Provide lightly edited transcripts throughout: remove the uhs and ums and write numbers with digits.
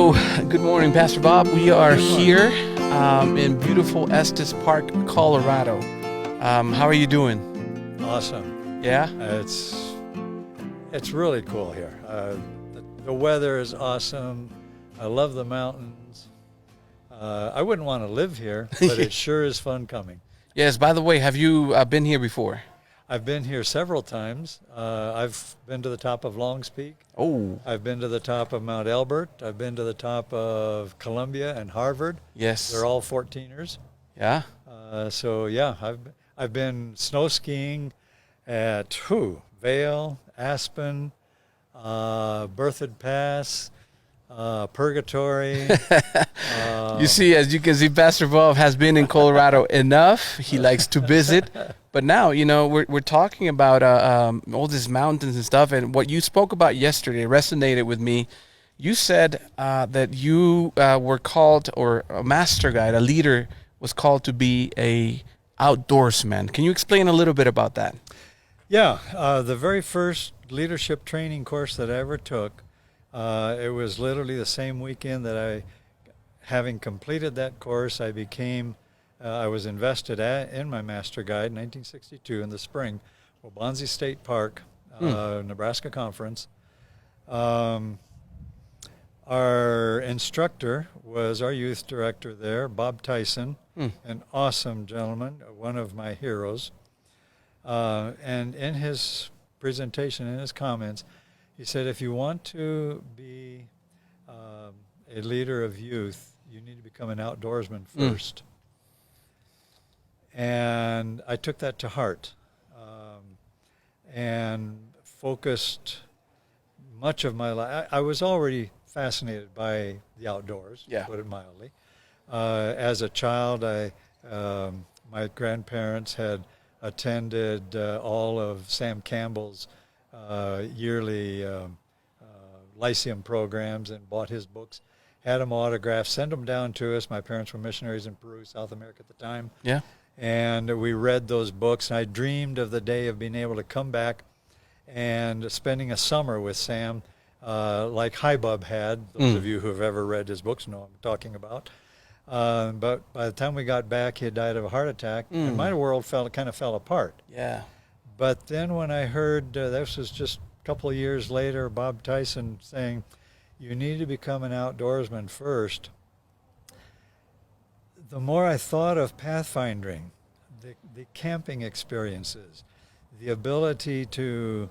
So, good morning, Pastor Bob. We are here in beautiful Estes Park, Colorado. How are you doing? Awesome. Yeah? It's really cool here. The weather is awesome. I love the mountains. I wouldn't want to live here, but it sure is fun coming. Yes, by the way, have you been here before? I've been here several times. I've been to the top of Longs Peak. Oh. I've been to the top of Mount Elbert. I've been to the top of Columbia and Harvard. Yes. They're all 14ers. Yeah? I've been snow skiing at Vail, Aspen, Berthoud Pass, Purgatory. You see, as you can see, Pastor Bob has been in Colorado enough. He likes to visit. But now, we're talking about all these mountains and stuff. And what you spoke about yesterday resonated with me. You said that you were called, or a master guide, a leader, was called to be a outdoorsman. Can you explain a little bit about that? Yeah. The very first leadership training course that I ever took, it was literally the same weekend that having completed that course, I was invested in my master guide in 1962 in the spring, Waubonsie State Park, Nebraska Conference. Our instructor was our youth director there, Bob Tyson, an awesome gentleman, one of my heroes. And in his presentation, in his comments, he said, if you want to be a leader of youth, you need to become an outdoorsman first. And I took that to heart and focused much of my life. I was already fascinated by the outdoors, to put it mildly. As a child, my grandparents had attended all of Sam Campbell's yearly Lyceum programs and bought his books, had them autographed, sent them down to us. My parents were missionaries in Peru, South America at the time. Yeah. And we read those books, and I dreamed of the day of being able to come back and spending a summer with Sam, like Hi Bub had. Those of you who have ever read his books know what I'm talking about. But by the time we got back, he had died of a heart attack, and my world kind of fell apart. Yeah. But then when I heard, this was just a couple of years later, Bob Tyson saying, you need to become an outdoorsman first, the more I thought of pathfinding, the camping experiences, the ability to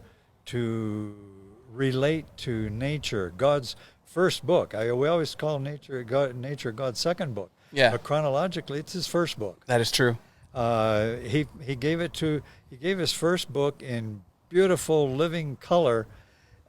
relate to nature, God's first book. We always call nature God's second book. Yeah. But chronologically, it's his first book. That is true. He gave his first book in beautiful living color,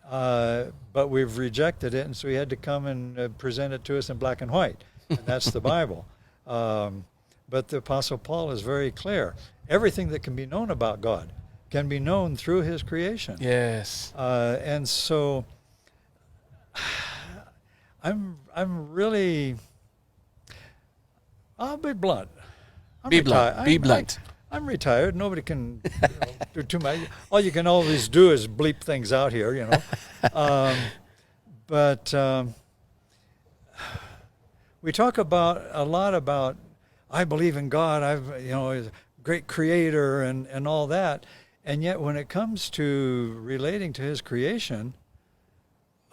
but we've rejected it, and so he had to come and present it to us in black and white, and that's the Bible. But the Apostle Paul is very clear. Everything that can be known about God can be known through his creation. Yes. And so I'm really, I'll be blunt. Be blunt. I'm retired. Nobody can do too much. All you can always do is bleep things out here, But we talk a lot about, I believe in God, he's a great creator and all that. And yet when it comes to relating to his creation,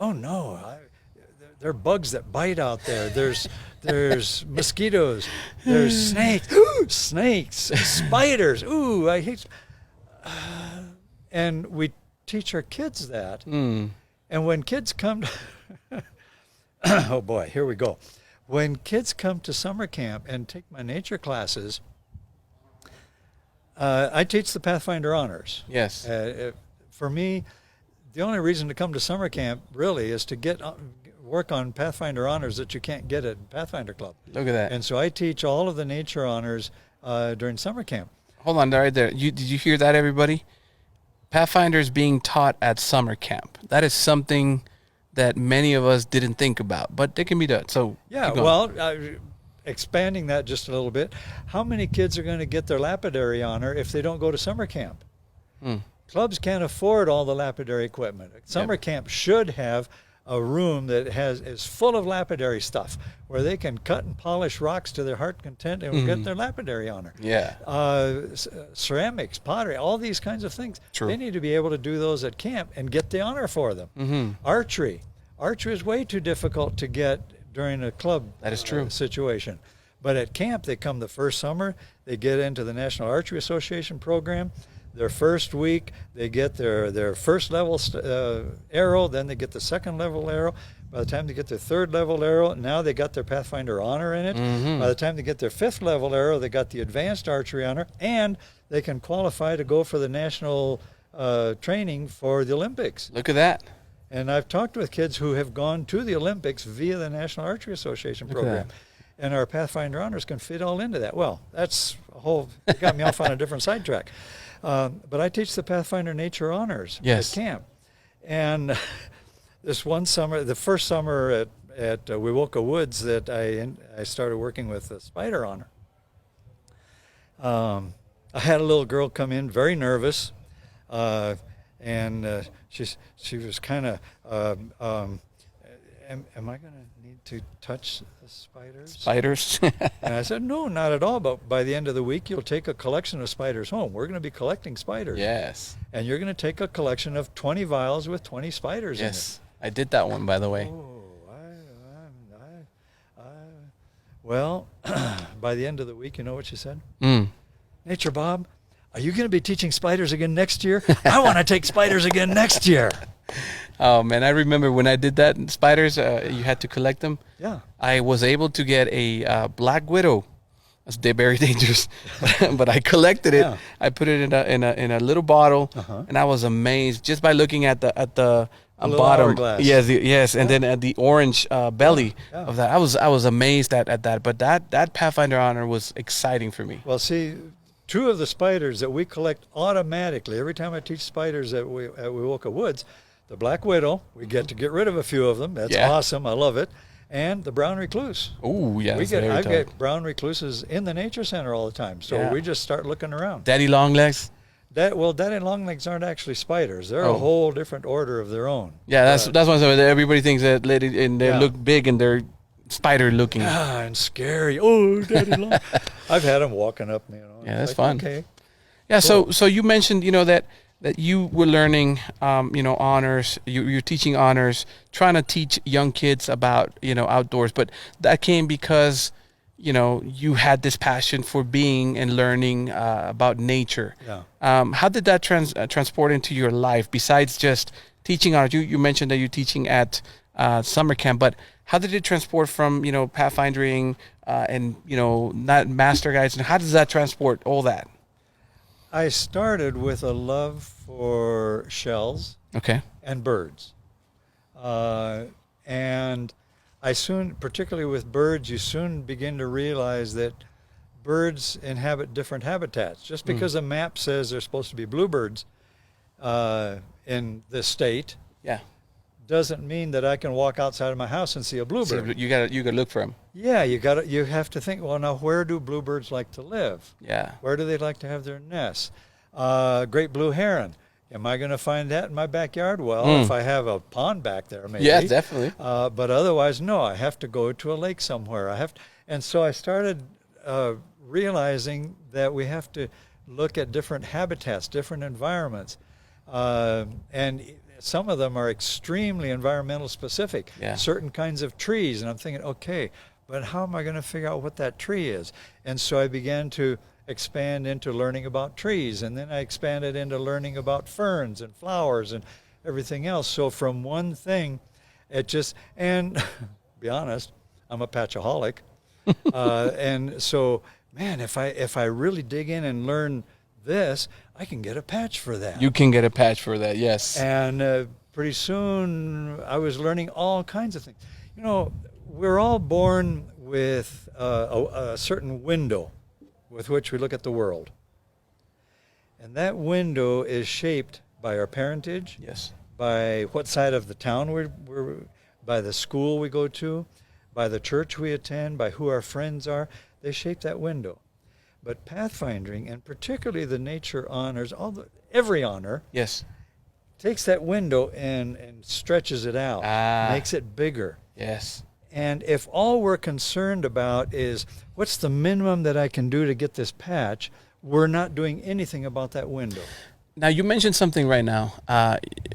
oh no, there are bugs that bite out there. There's mosquitoes. There's snakes, spiders. Ooh, I hate. And we teach our kids that. And when kids come to, oh boy, here we go. When kids come to summer camp and take my nature classes, I teach the Pathfinder Honors. Yes. For me, the only reason to come to summer camp really is to work on Pathfinder Honors that you can't get at Pathfinder Club. Look at that. And so I teach all of the nature honors during summer camp. Hold on, right there. Did you hear that, everybody? Pathfinder is being taught at summer camp. That is something that many of us didn't think about, but they can be done. So expanding that just a little bit, how many kids are going to get their lapidary honor if they don't go to summer camp? Clubs can't afford all the lapidary equipment. Summer camp should have a room that is full of lapidary stuff, where they can cut and polish rocks to their heart content and get their lapidary honor. Yeah. Ceramics, pottery, all these kinds of things. True. They need to be able to do those at camp and get the honor for them. Archery is way too difficult to get during a club that is true. Situation. But at camp, they come the first summer, they get into the National Archery Association program. Their first week, they get their first level arrow, then they get the second level arrow. By the time they get their third level arrow, now they got their Pathfinder honor in it. By the time they get their fifth level arrow, they got the advanced archery honor, and they can qualify to go for the national training for the Olympics. Look at that. And I've talked with kids who have gone to the Olympics via the National Archery Association program. And our Pathfinder honors can fit all into that. Well, that's a whole, it got me off on a different sidetrack. But I teach the Pathfinder Nature Honors at camp. And this one summer, the first summer at Wewoka Woods, that I started working with the Spider Honor. I had a little girl come in, very nervous, and she was kind of, am I going to need to touch the spiders? Spiders? And I said, no, not at all. But by the end of the week, you'll take a collection of spiders home. We're going to be collecting spiders. Yes. And you're going to take a collection of 20 vials with 20 spiders in it. Yes. I did that one, by the way. Well, by the end of the week, you know what she said? Nature Bob, are you going to be teaching spiders again next year? I want to take spiders again next year. Oh, man, I remember when I did that, spiders, you had to collect them. Yeah. I was able to get a black widow. They're very dangerous, but I collected it. Yeah. I put it in a little bottle, and I was amazed just by looking at the bottom. Hourglass. Yes, and then at the orange belly of that. I was amazed at that. But that Pathfinder honor was exciting for me. Well, see, two of the spiders that we collect automatically every time I teach spiders at Wewoka Woods, the black widow, we get to get rid of a few of them. That's awesome. I love it. And the brown recluse. Oh, yeah. I get brown recluses in the nature center all the time. So we just start looking around. Daddy longlegs? Daddy longlegs aren't actually spiders. They're a whole different order of their own. Yeah, that's what I'm saying. Everybody thinks that they look big and they're spider looking. Yeah, and scary. Oh, daddy long. I've had them walking up, Yeah, that's fun. Okay. Yeah, cool. So you mentioned, that you were learning, honors. You're teaching honors, trying to teach young kids about, outdoors. But that came because, you had this passion for being and learning about nature. Yeah. How did that transport into your life besides just teaching honors? You mentioned that you're teaching at summer camp, but how did it transport from, pathfinding and, not master guides? And how does that transport all that? I started with a love for shells and birds. And I soon, particularly with birds, you soon begin to realize that birds inhabit different habitats. Just because a map says there's supposed to be bluebirds in this state doesn't mean that I can walk outside of my house and see a bluebird. So you gotta look for them. Yeah, you have to think, well, now where do bluebirds like to live? Yeah. Where do they like to have their nests? Great blue heron. Am I going to find that in my backyard? Well, if I have a pond back there, maybe. Yeah, definitely. But otherwise, no, I have to go to a lake somewhere. And so I started realizing that we have to look at different habitats, different environments. And some of them are extremely environmental specific, certain kinds of trees. And I'm thinking, okay, but how am I going to figure out what that tree is? And so I began to expand into learning about trees, and then I expanded into learning about ferns and flowers and everything else. So from one thing, and be honest, I'm a patchaholic. And so, man, if I really dig in and learn this, I can get a patch for that. You can get a patch for that, yes. And pretty soon I was learning all kinds of things. We're all born with a certain window with which we look at the world. And that window is shaped by our parentage, by what side of the town we're by the school we go to, by the church we attend, by who our friends are. They shape that window. But pathfinding, and particularly the nature honors, every honor, takes that window and stretches it out, makes it bigger. Yes. And if all we're concerned about is what's the minimum that I can do to get this patch, we're not doing anything about that window. Now, you mentioned something right now.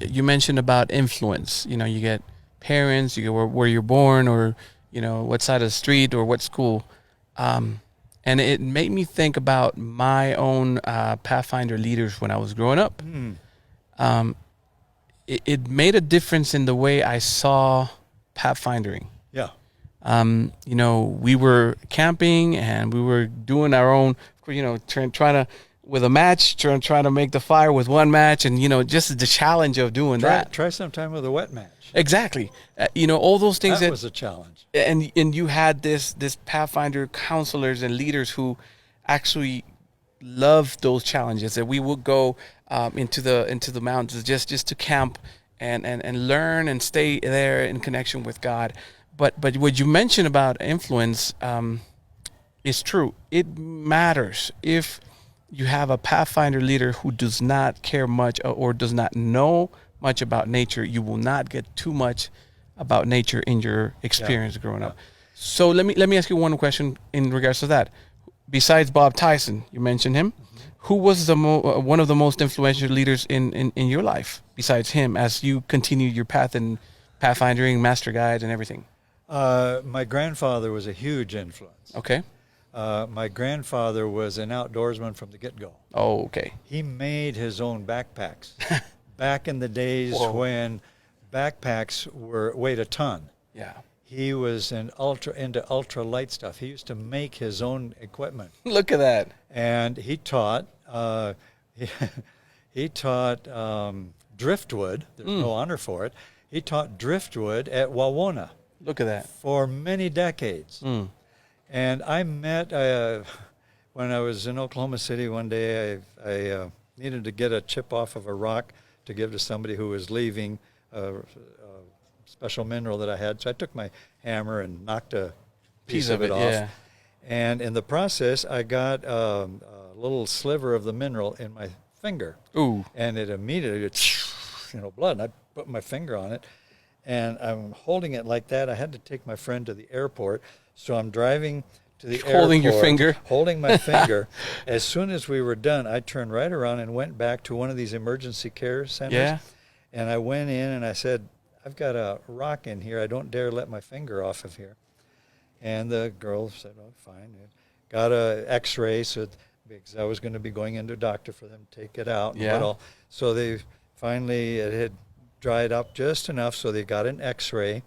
You mentioned about influence. You know, you get parents, you get where you're born, or, you know, what side of the street or what school. And it made me think about my own Pathfinder leaders when I was growing up. It made a difference in the way I saw pathfindering. Yeah. You know, we were camping and we were doing our own, you know, trying to, with a match, trying to make the fire with one match, and, you know, just the challenge of doing that. Try sometime with a wet match. Exactly. You know, all those things. That was a challenge. And you had this Pathfinder counselors and leaders who actually loved those challenges, that we would go into the mountains just to camp and learn and stay there in connection with God. But what you mentioned about influence is true. It matters. If you have a Pathfinder leader who does not care much or does not know much about nature, you will not get too much about nature in your experience growing up. So let me ask you one question in regards to that. Besides Bob Tyson, you mentioned him. Who was one of the most influential leaders in your life besides him as you continued your path in pathfinding, master guide, and everything? My grandfather was a huge influence. Okay. My grandfather was an outdoorsman from the get-go. Oh, okay. He made his own backpacks back in the days when backpacks weighed a ton. Yeah. He was into ultra light stuff. He used to make his own equipment. Look at that. And he taught he taught driftwood. There's no honor for it. He taught driftwood at Wawona. Look at that. For many decades. And I met when I was in Oklahoma City one day. I needed to get a chip off of a rock to give to somebody who was leaving a special mineral that I had. So I took my hammer and knocked a piece of it off. Yeah. And in the process, I got a little sliver of the mineral in my finger. Ooh. And it immediately, blood. And I put my finger on it. And I'm holding it like that. I had to take my friend to the airport. So I'm driving to the airport. Holding your finger? Holding my finger. As soon as we were done, I turned right around and went back to one of these emergency care centers. Yeah. And I went in and I said, I've got a rock in here. I don't dare let my finger off of here. And the girl said, oh, fine. Got a x-ray because I was going to be going into a doctor for them to take it out. Yeah. So they finally, it had dried up just enough, so they got an x-ray.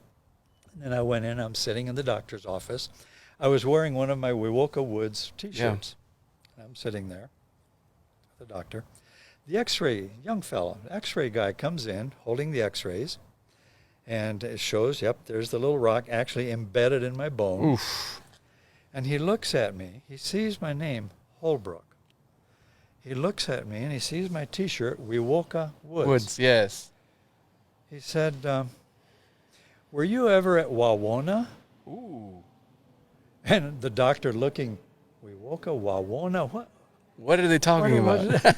And I went in. I'm sitting in the doctor's office. I was wearing one of my Wewoka Woods T-shirts. Yeah. I'm sitting there, the doctor. The x-ray, young fellow, x-ray guy comes in holding the x-rays. And it shows, yep, there's the little rock actually embedded in my bone. Oof. And he looks at me. He sees my name, Holbrook. He looks at me and he sees my T-shirt, Wewoka Woods. Woods, yes. He said, were you ever at Wawona? Ooh. And the doctor looking, Wewoka, Wawona, what? What are they talking about?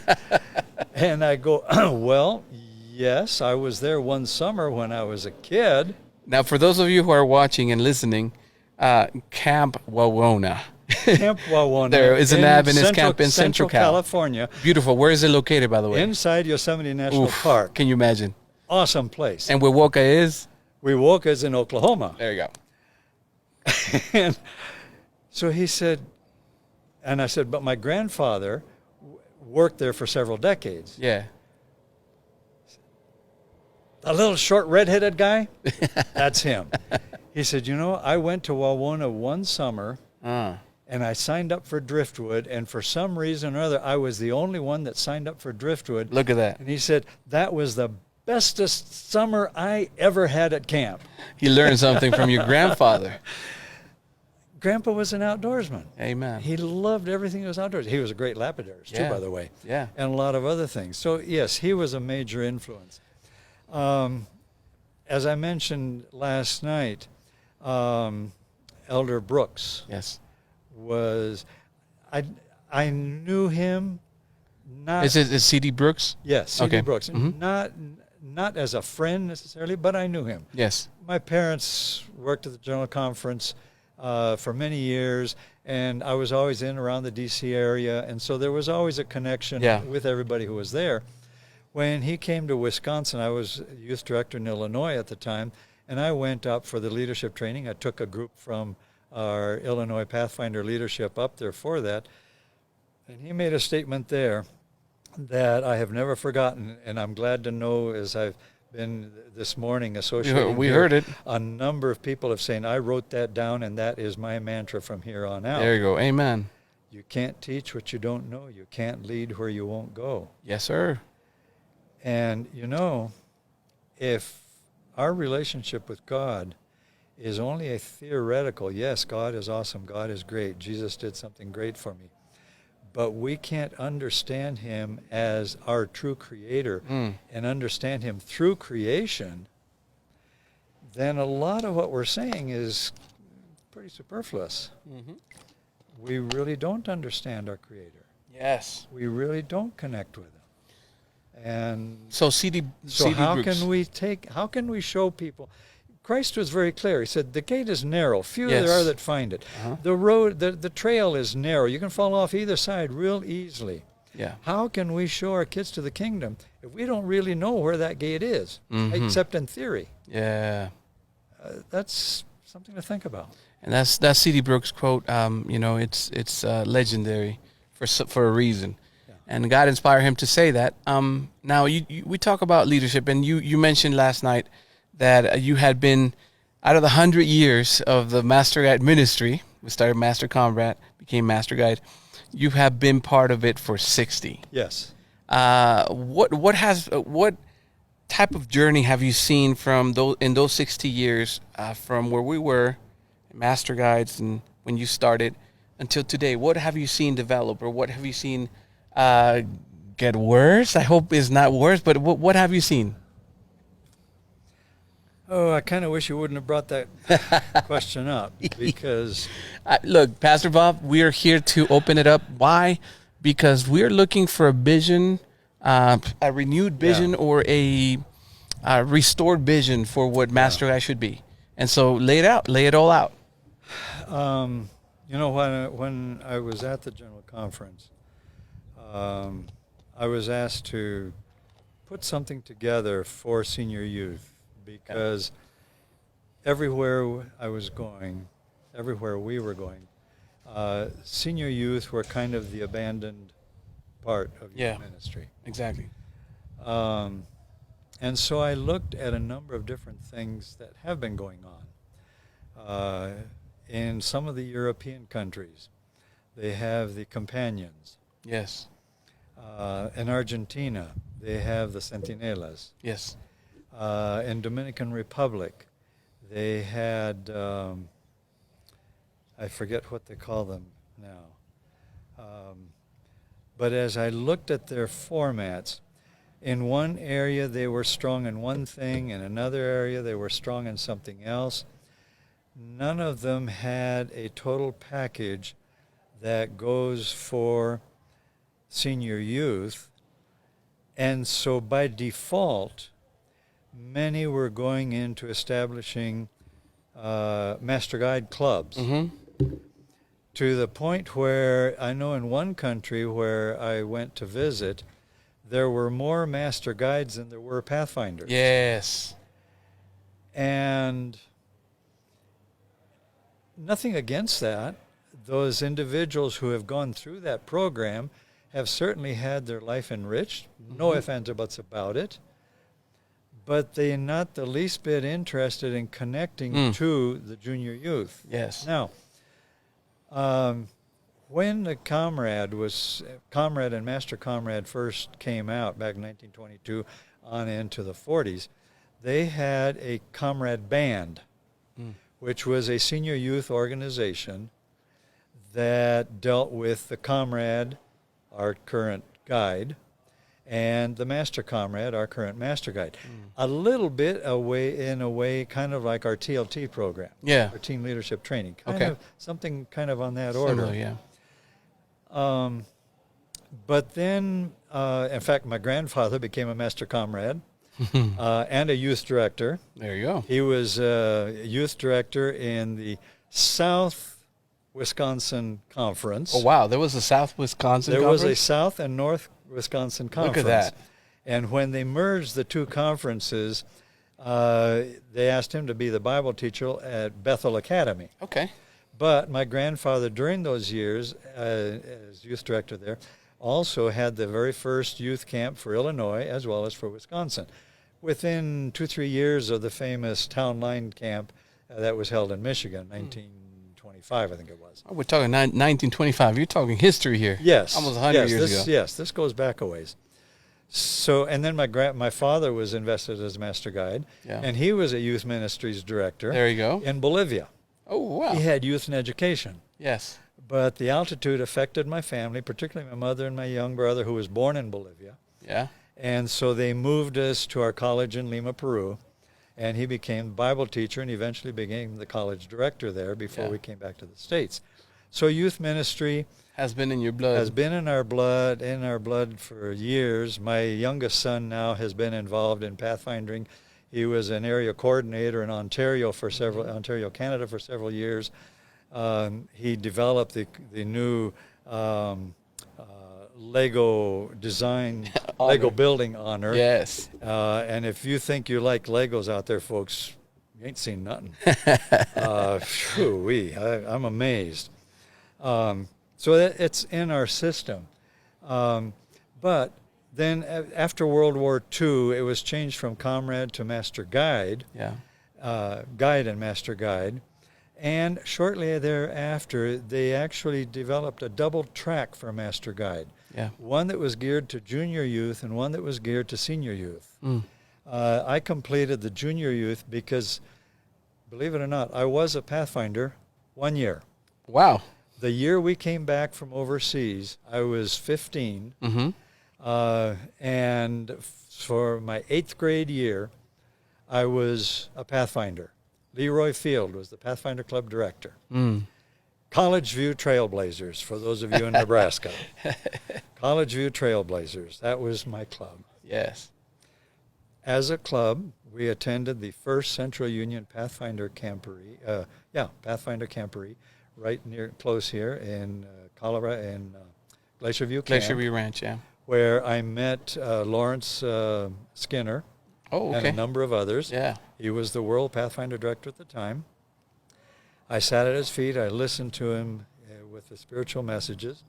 And I go, well, yes, I was there one summer when I was a kid. Now, for those of you who are watching and listening, Camp Wawona. Camp Wawona. There is an Adventist camp in Central California. Beautiful. Where is it located, by the way? Inside Yosemite National Park. Can you imagine? Awesome place. And Wewoka is? Wewoka is in Oklahoma. There you go. And so he said, and I said, but my grandfather worked there for several decades. Yeah. The little short red-headed guy, that's him. He said, I went to Wawona one summer, and I signed up for driftwood, and for some reason or other, I was the only one that signed up for driftwood. Look at that. And he said, that was the bestest summer I ever had at camp. He learned something from your grandfather. Grandpa was an outdoorsman. Amen. He loved everything that was outdoors. He was a great lapidary, too, by the way. Yeah. And a lot of other things. So, yes, he was a major influence. As I mentioned last night, Elder Brooks was, I knew him not. Is it C.D. Brooks? Yes, C.D. Okay. Brooks. Mm-hmm. Not not as a friend necessarily, but I knew him. Yes. My parents worked at the General Conference for many years, and I was always in around the D.C. area, and so there was always a connection with everybody who was there. When he came to Wisconsin, I was youth director in Illinois at the time, and I went up for the leadership training. I took a group from our Illinois Pathfinder leadership up there for that, and he made a statement there that I have never forgotten, and I'm glad to know as I've been this morning associated. We heard it. A number of people have saying, I wrote that down, and that is my mantra from here on out. There you go. Amen. You can't teach what you don't know. You can't lead where you won't go. Yes, sir. And, you know, if our relationship with God is only a theoretical, yes, God is awesome, God is great, Jesus did something great for me, but we can't understand him as our true creator and understand him through creation, then a lot of what we're saying is pretty superfluous. Mm-hmm. We really don't understand our creator. Yes. We really don't connect with him. And so how can we show people? Christ was very clear. He said, the gate is narrow. Few there are that find it. Uh-huh. The road, the trail is narrow. You can fall off either side real easily. Yeah. How can we show our kids to the kingdom if we don't really know where that gate is, except in theory? Yeah. That's something to think about. And that's C.D. Brooks' quote. You know, it's legendary for a reason. And God inspired him to say that. Now, we talk about leadership, and you mentioned last night that you had been, out of the 100 years of the Master Guide ministry, we started Master Comrade, became Master Guide, you have been part of it for 60. Yes. What type of journey have you seen from those 60 years, from where we were, Master Guides, and when you started, until today? What have you seen develop, or what have you seen get worse? I hope it's not worse, but what have you seen? Oh, I kind of wish you wouldn't have brought that question up, because... Look, Pastor Bob, we are here to open it up. Why? Because we're looking for a vision, a renewed vision, or a restored vision for what Master Guy should be. And so lay it all out. You know, when I was at the General Conference, I was asked to put something together for senior youth, because everywhere we were going, senior youth were kind of the abandoned part of youth ministry. Exactly. And so I looked at a number of different things that have been going on. In some of the European countries, they have the companions. Yes. In Argentina, they have the centinelas. Yes. In Dominican Republic, they had, I forget what they call them now. But as I looked at their formats, in one area they were strong in one thing, in another area they were strong in something else. None of them had a total package that goes for senior youth, and so by default, many were going into establishing Master Guide clubs, to the point where I know in one country where I went to visit, there were more Master Guides than there were Pathfinders. Yes. And nothing against that. Those individuals who have gone through that program have certainly had their life enriched, no ifs, ands, or buts about it, but they're not the least bit interested in connecting to the junior youth. Yes. Now, when the Comrade and Master Comrade first came out back in 1922 on into the 40s, they had a Comrade Band, which was a senior youth organization that dealt with the Comrade, our current guide, and the Master Comrade, our current Master Guide. A little bit in a way, kind of like our TLT program. Yeah. Our Team Leadership Training. Something kind of on that order. Similar, yeah. But then, in fact, my grandfather became a Master Comrade. and a youth director. There you go. He was a youth director in the South Wisconsin Conference. Oh, wow. There was a South Wisconsin There conference? was a South and North Wisconsin Conference. Look at that. And when they merged the two conferences, they asked him to be the Bible teacher at Bethel Academy. Okay. But my grandfather, during those years, as youth director there, also had the very first youth camp for Illinois as well as for Wisconsin. Within 2-3 years of the famous Town Line Camp that was held in Michigan, 1925, I think it was. Oh, we're talking 1925. You're talking history here. Yes. Almost 100 years ago. Yes, this goes back a ways. So, and then my father was invested as master guide, and he was a youth ministries director. There you go. In Bolivia. Oh, wow. He had youth and education. Yes. But the altitude affected my family, particularly my mother and my young brother, who was born in Bolivia. Yeah. And so they moved us to our college in Lima, Peru, and he became Bible teacher and eventually became the college director there before we came back to the States. So youth ministry has been in your blood. Has been in our blood for years. My youngest son now has been involved in pathfinding. He was an area coordinator in Ontario, Canada for several years. He developed the new Lego design, Lego building honor. Yes. And if you think you like Legos out there, folks, you ain't seen nothing. I'm amazed. So it's in our system. But then after World War II, it was changed from comrade to master guide. Yeah. Guide and master guide. And shortly thereafter, they actually developed a double track for master guide. Yeah. One that was geared to junior youth and one that was geared to senior youth. I completed the junior youth because, believe it or not, I was a pathfinder 1 year. Wow. The year we came back from overseas, I was 15. And for my 8th grade year, I was a pathfinder. Leroy Field was the Pathfinder Club director. College View Trailblazers, for those of you in Nebraska. College View Trailblazers, that was my club. Yes. As a club, we attended the first Central Union Pathfinder Camporee, Pathfinder Camporee, right close here in Colorado, in Glacier View Camp. Glacier View Ranch, yeah. Where I met Lawrence Skinner. Oh, okay. And a number of others. Yeah. He was the World Pathfinder Director at the time. I sat at his feet. I listened to him with the spiritual messages.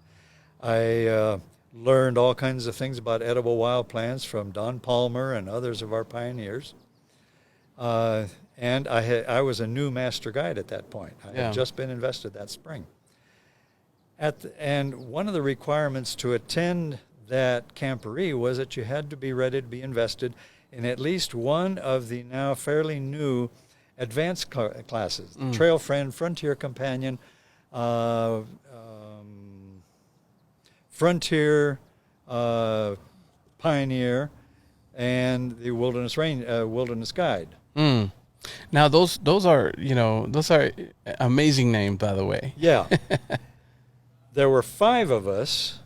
I learned all kinds of things about edible wild plants from Don Palmer and others of our pioneers. And I was a new master guide at that point. I had just been invested that spring. And one of the requirements to attend that camporee was that you had to be ready to be invested in at least one of the now fairly new advanced classes, Trail Friend, Frontier Companion, Frontier, Pioneer, and the Wilderness Guide. Now those are amazing names, by the way. Yeah. There were 5 of us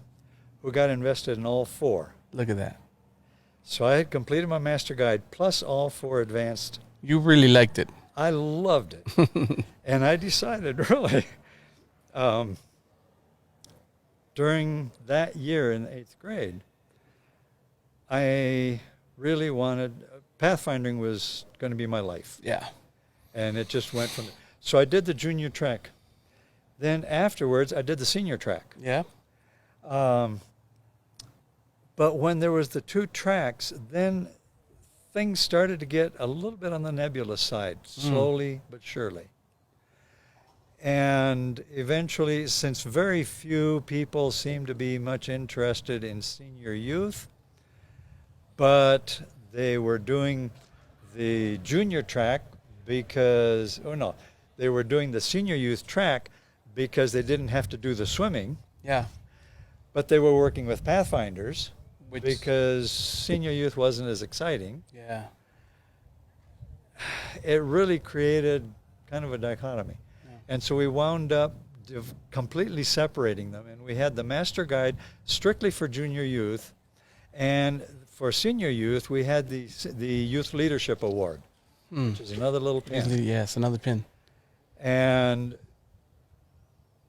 who got invested in all 4. Look at that. So I had completed my master guide plus all 4 advanced. You really liked it. I loved it. And I decided really during that year in the 8th grade, I really wanted, pathfinding was going to be my life. Yeah. And it just went from there. So I did the junior track. Then afterwards, I did the senior track. Yeah. But when there was the 2 tracks, then things started to get a little bit on the nebulous side, slowly but surely. And eventually, since very few people seemed to be much interested in senior youth, but they were doing the junior track because, they were doing the senior youth track because they didn't have to do the swimming. Yeah. But they were working with pathfinders because senior youth wasn't as exciting. Yeah. It really created kind of a dichotomy. Yeah. And so we wound up completely separating them. And we had the master guide strictly for junior youth. And for senior youth, we had the Youth Leadership Award, which is another little pin. Yes, another pin. And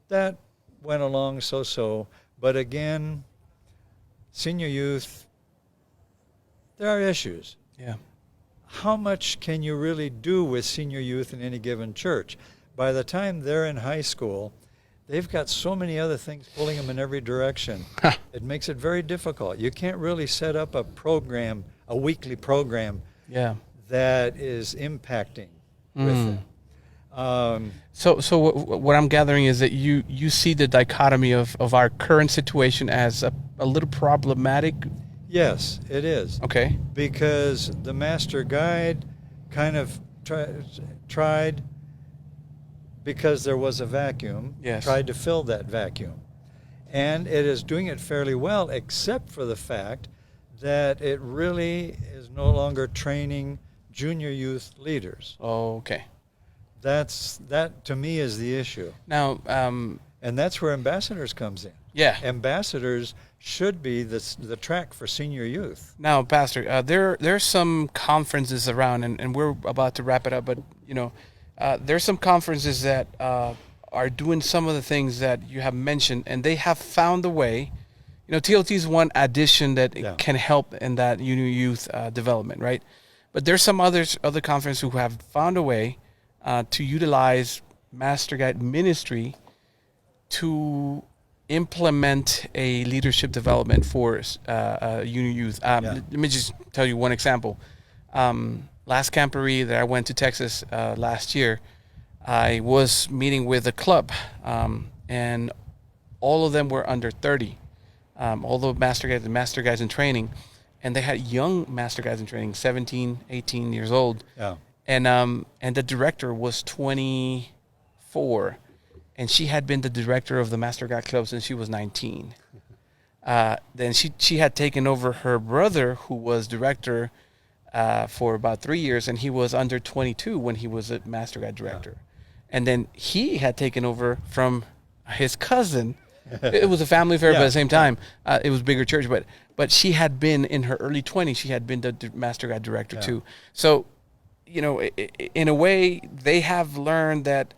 that went along so-so. But again, senior youth, there are issues. Yeah. How much can you really do with senior youth in any given church? By the time they're in high school, they've got so many other things pulling them in every direction. It makes it very difficult. You can't really set up a program, a weekly program, that is impacting with them. So what I'm gathering is that you see the dichotomy of our current situation as a little problematic. Yes, it is. Okay. Because the master guide kind of tried, because there was a vacuum, tried to fill that vacuum. And it is doing it fairly well, except for the fact that it really is no longer training junior youth leaders. Oh, okay. That to me is the issue. Now, and that's where ambassadors comes in. Yeah. Ambassadors should be the track for senior youth. Now, Pastor, there's some conferences around, and we're about to wrap it up, but, there's some conferences that are doing some of the things that you have mentioned, and they have found a way. TLT is one addition that can help in that youth development, right? But there's some other conferences who have found a way to utilize Master Guide ministry to implement a leadership development for youth. Let me just tell you one example. Last camporee that I went to Texas last year, I was meeting with a club, and all of them were under 30. All the master guides in training, and they had young master guides in training, 17, 18 years old. Yeah. And the director was 24. And she had been the director of the Master Guide Club since she was 19. Then she had taken over her brother, who was director for about 3 years, and he was under 22 when he was a Master Guide director. Yeah. And then he had taken over from his cousin. It was a family affair, but at the same time, it was a bigger church. But she had been in her early 20s. She had been the Master Guide director too. So, in a way, they have learned that.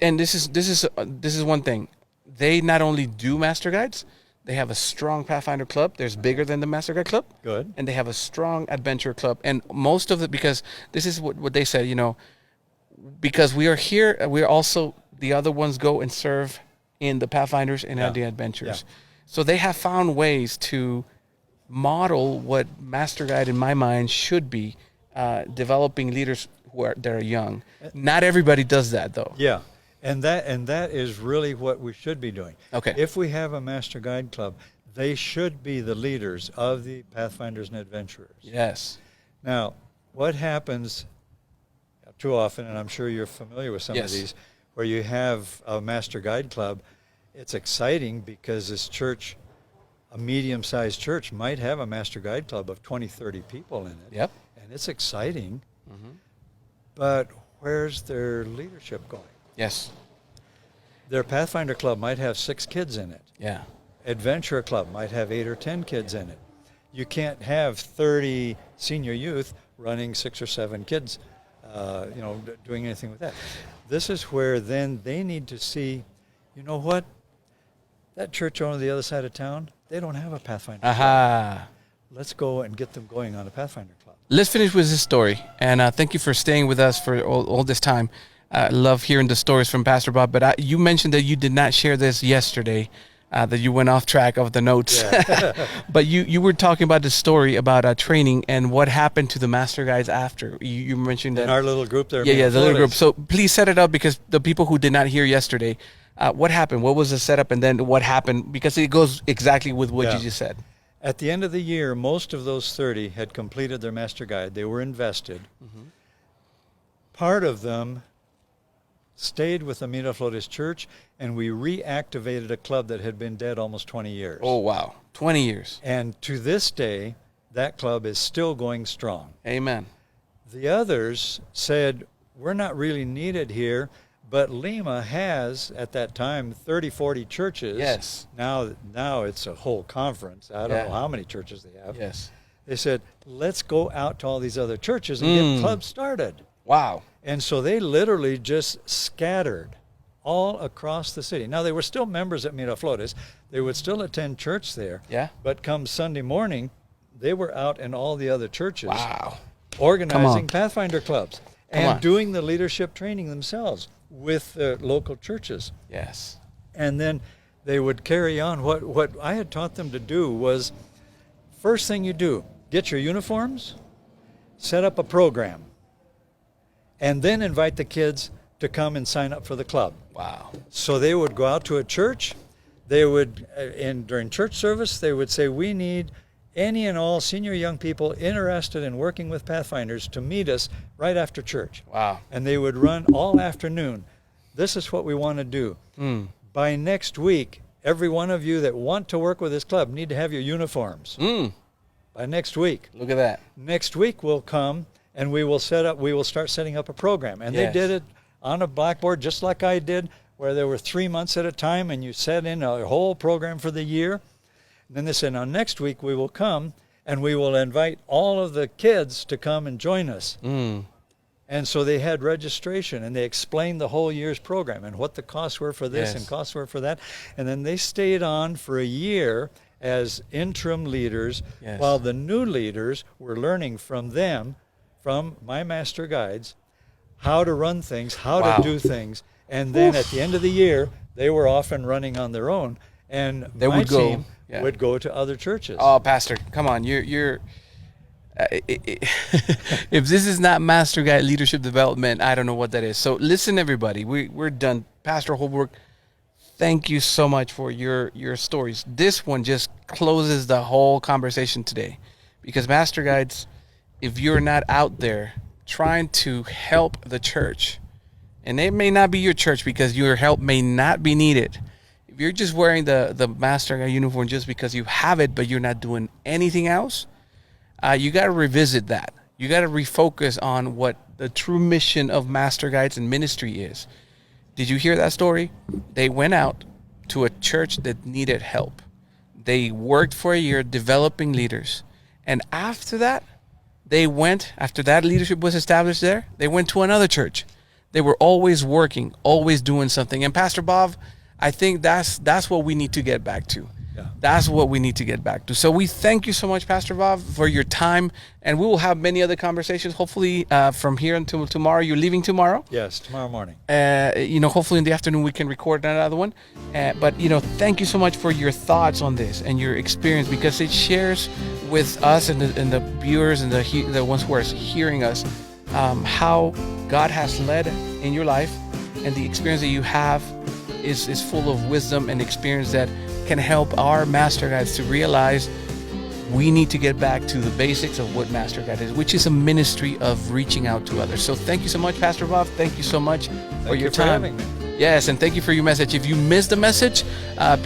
And this is one thing. They not only do Master Guides, they have a strong Pathfinder club. There's bigger than the Master Guide Club. Good. And they have a strong adventure club. And most of it, because this is what they said, because we are here, we're also, the other ones go and serve in the Pathfinders and the adventures. Yeah. So they have found ways to model what Master Guide, in my mind, should be, developing leaders that are young. Not everybody does that, though. Yeah, and that is really what we should be doing. Okay. If we have a Master Guide Club, they should be the leaders of the Pathfinders and Adventurers. Yes. Now, what happens too often, and I'm sure you're familiar with some of these, where you have a Master Guide Club, it's exciting because this church, a medium-sized church, might have a Master Guide Club of 20, 30 people in it. Yep. And it's exciting. Mm-hmm. But where's their leadership going? Yes. Their Pathfinder Club might have 6 kids in it. Yeah. Adventure Club might have 8 or 10 kids in it. You can't have 30 senior youth running 6 or 7 kids, doing anything with that. This is where then they need to see, you know what? That church on the other side of town, they don't have a Pathfinder Club. Let's go and get them going on a Pathfinder Club. Let's finish with this story. And thank you for staying with us for all this time. I love hearing the stories from Pastor Bob. But you mentioned that you did not share this yesterday, that you went off track of the notes. Yeah. But you were talking about the story about training and what happened to the Master Guides after. You mentioned that. In our little group there. Yeah, the little group. So please set it up, because the people who did not hear yesterday, what happened? What was the setup, and then what happened? Because it goes exactly with what you just said. At the end of the year, most of those 30 had completed their Master Guide. They were invested. Mm-hmm. Part of them stayed with the Miraflores Church, and we reactivated a club that had been dead almost 20 years. Oh, wow. 20 years. And to this day, that club is still going strong. Amen. The others said, we're not really needed here, but Lima has, at that time, 30, 40 churches. Yes. Now it's a whole conference. I don't know how many churches they have. Yes. they said, let's go out to all these other churches and get clubs started. Wow. And so they literally just scattered all across the city. Now, they were still members at Miraflores. They would still attend church there. Yeah. But come Sunday morning, they were out in all the other churches. Wow. Organizing Pathfinder clubs and doing the leadership training themselves with the local churches. Yes. And then they would carry on. What I had taught them to do was, first thing you do, get your uniforms, set up a program, and then invite the kids to come and sign up for the club. Wow. So they would go out to a church. They would, during church service, they would say, we need any and all senior young people interested in working with Pathfinders to meet us right after church. Wow. And they would run all afternoon. This is what we want to do. By next week, every one of you that want to work with this club need to have your uniforms. By next week. Look at that. Next week we'll come and we will start setting up a program. And they did it on a blackboard just like I did, where there were 3 months at a time and you set in a whole program for the year. And then they said, now next week we will come and we will invite all of the kids to come and join us. And so they had registration and they explained the whole year's program and what the costs were for this and costs were for that. And then they stayed on for a year as interim leaders while the new leaders were learning from them, from my master guides, how to run things, how to do things. And then at the end of the year, they were off and running on their own. And they my would go, team would go to other churches. Oh, Pastor, come on. You're if this is not Master Guide Leadership Development, I don't know what that is. So listen, everybody, we're done. Pastor Holbrook, thank you so much for your stories. This one just closes the whole conversation today, because Master Guides, if you're not out there trying to help the church, and it may not be your church because your help may not be needed. If you're just wearing the Master Guide uniform just because you have it, but you're not doing anything else, you got to revisit that. You got to refocus on what the true mission of Master Guides and ministry is. Did you hear that story? They went out to a church that needed help. They worked for a year developing leaders. And after that leadership was established there, they went to another church. They were always working, always doing something. And Pastor Bob, I think that's what we need to get back to. That's what we need to get back to. So we thank you so much, Pastor Bob, for your time. And we will have many other conversations, hopefully from here until tomorrow. You're leaving tomorrow? Yes, tomorrow morning. Hopefully in the afternoon we can record another one. But thank you so much for your thoughts on this and your experience, because it shares with us and the viewers and the ones who are hearing us how God has led in your life, and the experience that you have is full of wisdom and experience that can help our Master Guides to realize we need to get back to the basics of what Master Guide is, which is a ministry of reaching out to others. So thank you so much, Pastor Bob. Thank you so much for your time. Thank you for having me. Yes, and thank you for your message. If you missed the message,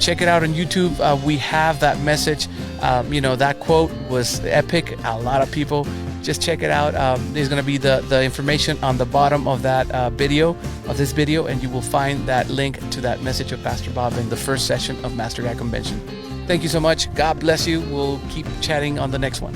check it out on YouTube. We have that message. That quote was epic. A lot of people. Just check it out. There's going to be the information on the bottom of that this video, and you will find that link to that message of Pastor Bob in the first session of Master Guide Convention. Thank you so much. God bless you. We'll keep chatting on the next one.